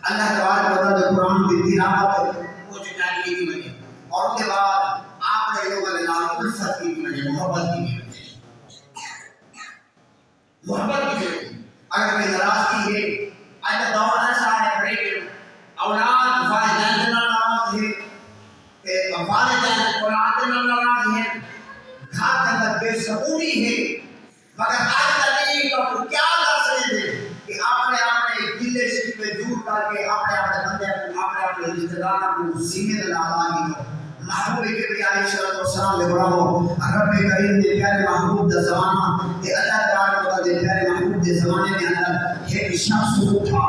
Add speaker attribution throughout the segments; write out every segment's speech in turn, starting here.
Speaker 1: اللہ تبارک و تعالی قرآن کی تلاوت کو چٹائی کی بنے اور اس کے بعد آپ نے لوگوں کے نام قصت کی بنے محبت کی بنے محبت کی بنے اگر کوئی ناراضگی ہے اگر دور ایسا ہے بڑے کہ اولاد والدین سے ناراض ہے کہ والدین اولاد سے ناراض ہے گھر کے اندر بے سکونی ہے مگر آج تک کا کیا کر سکتے ہیں کہ اپنے گلے شکوے دور کر کے اپنے بندے اپنے رشتہ داروں کو سینے میں لانا ہی ہو محبوب کبریا علیہ الصلوۃ والسلام نے بولا ہو رب کریم دے پیارے محبوب دا زمانہ کہ اللہ تبارک و تعالی دے پیارے محبوب دے زمانے میں اندر ایک شخص اٹھا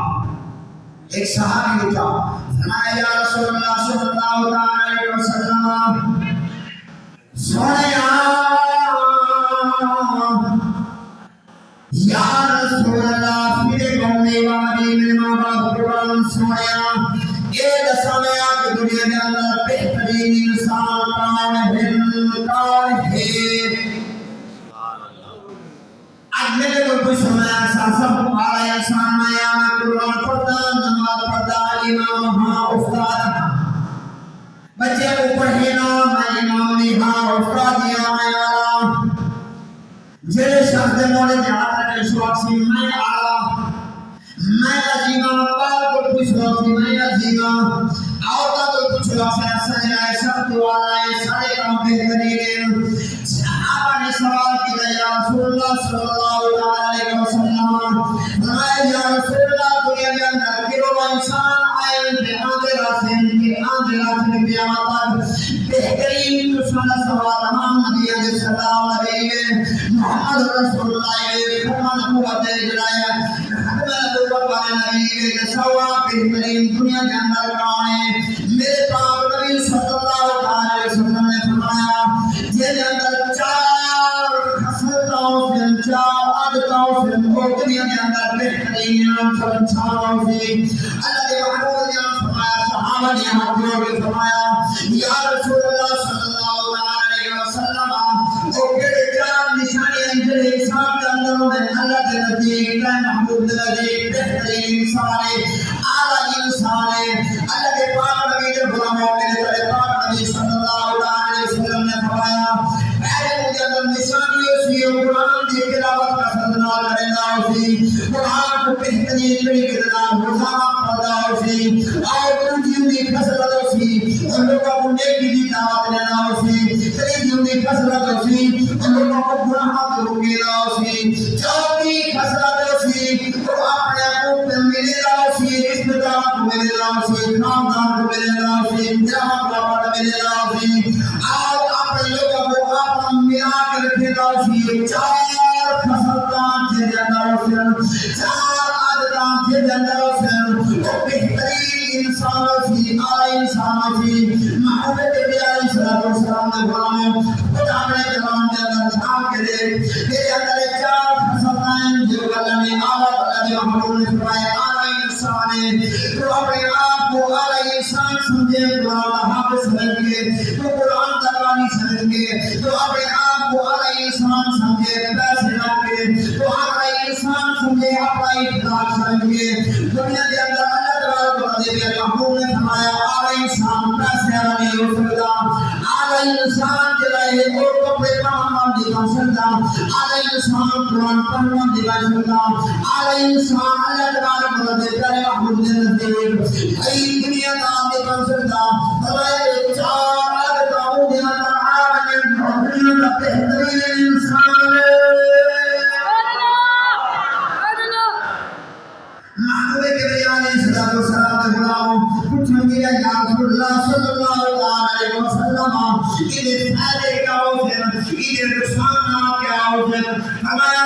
Speaker 1: ایک صحابی اٹھا فرمایا یا رسول اللہ صلی اللہ علیہ وسلم سویا یا رسول اللہ پھر گھومنے والی میں ماں باپ قرآن سویا یہ دسایا کہ دنیا کے اندر بہترین انسان کون ہے آج میرے کو کچھ سمایا سب آیا انسان میں قرآن پڑھتا نماز پڑھتا امام ہاں استاد بچے کو پڑھے نا میں امام نہیں ہاں استاد آیا جیسے شخص موڑے جہاں کے شواسی میں آلا میں عظیمہ پال کو کچھ شواسی میں عظیمہ آوتا تو کچھ شواسی سجائے سب دوارائے سارے کام بہترین صحابہ نے سوال کیا یا رسول اللہ صلی اللہ علیہ وسلم فرمایا یا رسول اللہ دنیا کے اندر گروہ انسان آئے کہ آندھے راسن قیامت بہترین دشمن سوال تمام نبی علیہ السلام علیہ محمد رسول اللہ علیہ فرمان قوت جلائے ختم نبوت والے نبی کے سوا بہترین دنیا کے اندر کون ہے میرے پاک نبی صلی اللہ علیہ وسلم نے فرمایا جن اندر چار خصلتوں سے چار عادتوں سے دنیا کے اندر بہترین انسانوں سے اللہ کے محبوب نے فرمایا صحابہ نے ہاتھ جوڑ کے فرمایا یا رسول اللہ صلی اللہ علیہ وسلم وہ کہڑے چار نشانیاں جڑے انسان کے اندر میں اللہ کے نزدیک محبوب کے نزدیک بہترین انسان ہے اعلیٰ انسان ہے اللہ کے پاک نبی کے غلاموں کے لیے پاک نبی صلی اللہ علیہ وسلم نے فرمایا پہلے مجھے اندر نشانیوں سے قرآن کی تلاوت کا سدنا کرنا اسی قرآن کو بہترین طریقے سے روزانہ پڑھنا اسی اور دوسری کی خصلت اسی اور لوگوں کو نیکی کی دعوت دینا اسی تیسری کی خصلت اسی اور لوگوں کو گناہ سے روکنا اسی چوتھی خصلت اسی تو اپنے کو ملے گا اسی رشتہ دار کو ملے گا اسی خاندان کو ملے گا اسی جہاں کو ملے گا اسی اور اپنے لوگوں کو اپنا ملا کے رکھے گا اسی چار خصلتان سے اندر اسی چار عادتان سے اندر اسی بہترین انسان اسی اعلی انسان اسی محبوب نبی علیہ الصلوۃ والسلام نے فرمایا خدا نے کلام کے اندر چھاپ کے دے میرے اندر چار خصلتان جو اللہ نے اعلی محبوب نے فرمایا اعلی انسان ہے تو اپنے آپ کو اعلی انسان سمجھے قرآن حافظ سمجھ کے تو قرآن کا قاری سمجھ کے تو اپنے آپ کو اعلی انسان سمجھے پیسے نہ کے تو اعلی انسان سمجھے اپنا اقتدار سمجھ کے دنیا کے اندر اللہ تبارک و تعالی کے محبوب نے فرمایا اعلی انسان پیسے والا نہیں ہو سکتا اعلی انسان جلائے اور کپڑے پہننا نہیں بن سکتا اعلی انسان قرآن پڑھنا نہیں بن سکتا اعلی انسان اللہ تبارک و تعالی کے محبوب نے نزدیک ای دنیا کا نہیں بن سکتا فرمایا چار عادتوں کے اندر اعلی بہترین انسان محبوب کبریا علیہ الصلوۃ والسلام نے بلاؤ پوچھیں گے یا رسول اللہ صلی اللہ علیہ وسلم یہ فائدے کیا ہوتے ہیں یہ نقصانات کیا ہوتے ہیں فرمایا